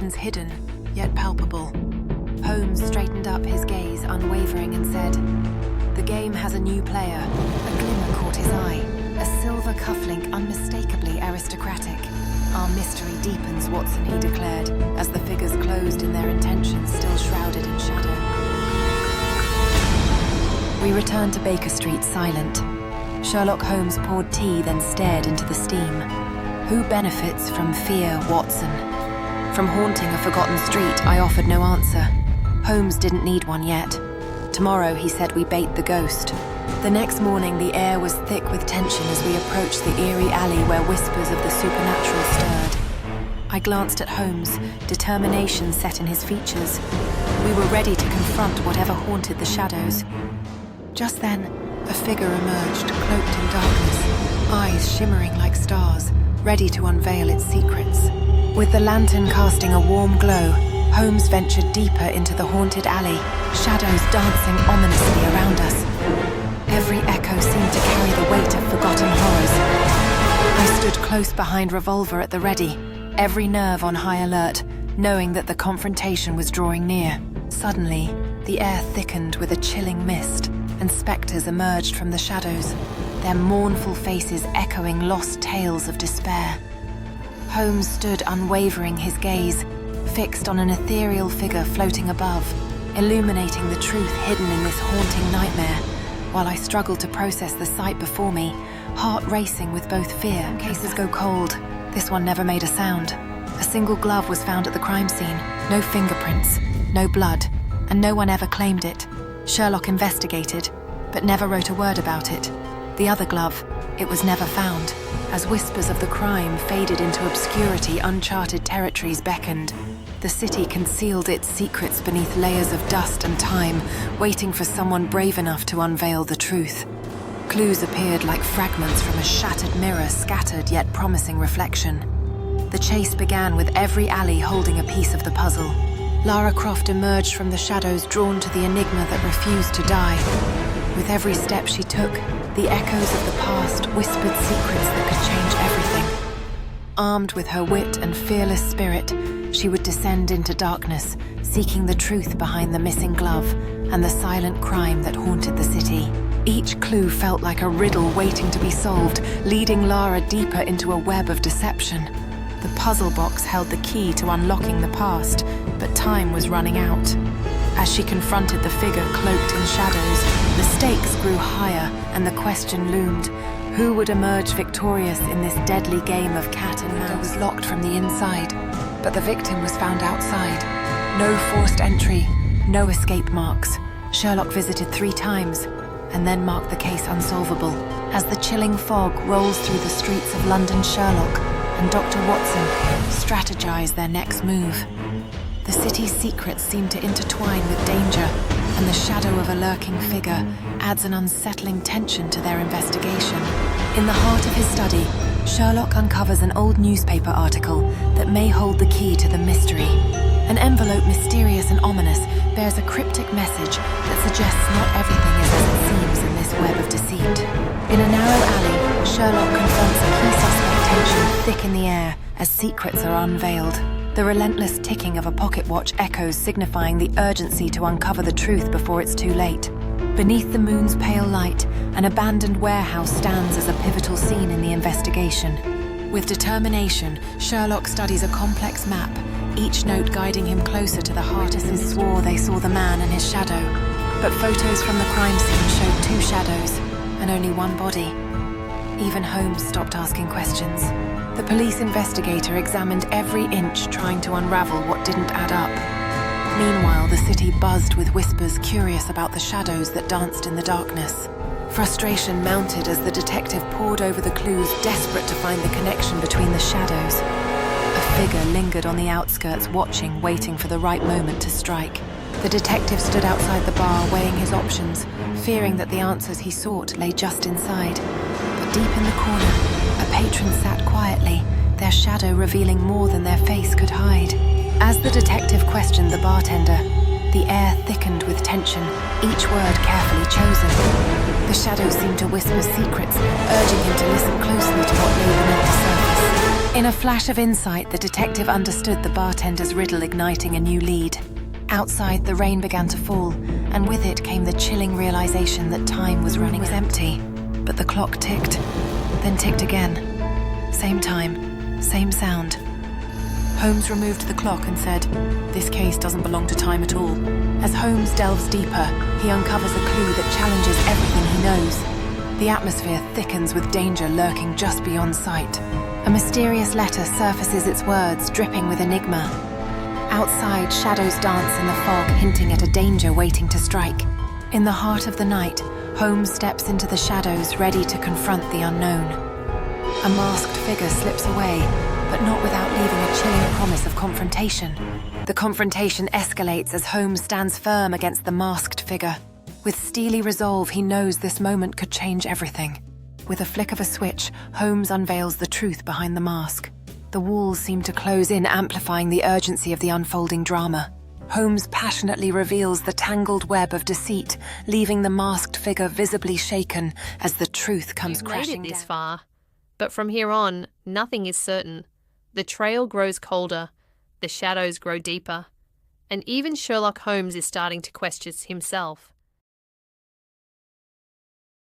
patterns hidden, yet palpable. Holmes straightened up his gaze, unwavering, and said, "The game has a new player." A glimmer caught his eye, a silver cufflink unmistakably aristocratic. "Our mystery deepens, Watson," he declared, as the figures closed in their intentions, still shrouded in shadow. We returned to Baker Street silent. Sherlock Holmes poured tea, then stared into the steam. Who benefits from fear, Watson? From haunting a forgotten street, I offered no answer. Holmes didn't need one yet. Tomorrow, he said, we bait the ghost. The next morning, the air was thick with tension as we approached the eerie alley where whispers of the supernatural stirred. I glanced at Holmes, determination set in his features. We were ready to confront whatever haunted the shadows. Just then, a figure emerged, cloaked in darkness, eyes shimmering like stars, ready to unveil its secrets. With the lantern casting a warm glow, Holmes ventured deeper into the haunted alley, shadows dancing ominously around us. Every echo seemed to carry the weight of forgotten horrors. I stood close behind, revolver at the ready, every nerve on high alert, knowing that the confrontation was drawing near. Suddenly, the air thickened with a chilling mist, and spectres emerged from the shadows, their mournful faces echoing lost tales of despair. Holmes stood unwavering, his gaze fixed on an ethereal figure floating above, illuminating the truth hidden in this haunting nightmare, while I struggled to process the sight before me, heart racing with both fear. Cases go cold. This one never made a sound. A single glove was found at the crime scene, no fingerprints, no blood, and no one ever claimed it. Sherlock investigated, but never wrote a word about it. The other glove, it was never found. As whispers of the crime faded into obscurity, uncharted territories beckoned. The city concealed its secrets beneath layers of dust and time, waiting for someone brave enough to unveil the truth. Clues appeared like fragments from a shattered mirror, scattered yet promising reflection. The chase began with every alley holding a piece of the puzzle. Lara Croft emerged from the shadows, drawn to the enigma that refused to die. With every step she took, the echoes of the past whispered secrets that could change everything. Armed with her wit and fearless spirit, she would descend into darkness, seeking the truth behind the missing glove and the silent crime that haunted the city. Each clue felt like a riddle waiting to be solved, leading Lara deeper into a web of deception. The puzzle box held the key to unlocking the past, but time was running out. As she confronted the figure cloaked in shadows, the stakes grew higher and the question loomed. Who would emerge victorious in this deadly game of cat and mouse? The door was locked from the inside, but the victim was found outside. No forced entry, no escape marks. Sherlock visited 3 times, and then marked the case unsolvable. As the chilling fog rolls through the streets of London, Sherlock and Dr. Watson strategize their next move. The city's secrets seem to intertwine with danger, and the shadow of a lurking figure adds an unsettling tension to their investigation. In the heart of his study, Sherlock uncovers an old newspaper article that may hold the key to the mystery. An envelope mysterious and ominous bears a cryptic message that suggests not everything is as it seems in this web of deceit. In a narrow alley, Sherlock confronts a key suspect, tension thick in the air as secrets are unveiled. The relentless ticking of a pocket watch echoes, signifying the urgency to uncover the truth before it's too late. Beneath the moon's pale light, an abandoned warehouse stands as a pivotal scene in the investigation. With determination, Sherlock studies a complex map, each note guiding him closer to the heart. Artisans swore they saw the man and his shadow, but photos from the crime scene showed 2 shadows and only 1 body. Even Holmes stopped asking questions. The police investigator examined every inch, trying to unravel what didn't add up. Meanwhile, the city buzzed with whispers, curious about the shadows that danced in the darkness. Frustration mounted as the detective pored over the clues, desperate to find the connection between the shadows. A figure lingered on the outskirts, watching, waiting for the right moment to strike. The detective stood outside the bar, weighing his options, fearing that the answers he sought lay just inside. But deep in the corner, a patron sat quietly, their shadow revealing more than their face could hide. As the detective questioned the bartender, the air thickened with tension, each word carefully chosen. The shadow seemed to whisper secrets, urging him to listen closely to what lay beneath the surface. In a flash of insight, the detective understood the bartender's riddle, igniting a new lead. Outside, the rain began to fall, and with it came the chilling realization that time was running empty. But the clock ticked, then ticked again. Same time, same sound. Holmes removed the clock and said, "This case doesn't belong to time at all." As Holmes delves deeper, he uncovers a clue that challenges everything he knows. The atmosphere thickens with danger lurking just beyond sight. A mysterious letter surfaces its words, dripping with enigma. Outside, shadows dance in the fog, hinting at a danger waiting to strike. In the heart of the night, Holmes steps into the shadows, ready to confront the unknown. A masked figure slips away, but not without leaving a chilling promise of confrontation. The confrontation escalates as Holmes stands firm against the masked figure. With steely resolve, he knows this moment could change everything. With a flick of a switch, Holmes unveils the truth behind the mask. The walls seem to close in, amplifying the urgency of the unfolding drama. Holmes passionately reveals the tangled web of deceit, leaving the masked figure visibly shaken as the truth comes crashing down. You've made it this far, but from here on, nothing is certain. The trail grows colder, the shadows grow deeper, and even Sherlock Holmes is starting to question himself.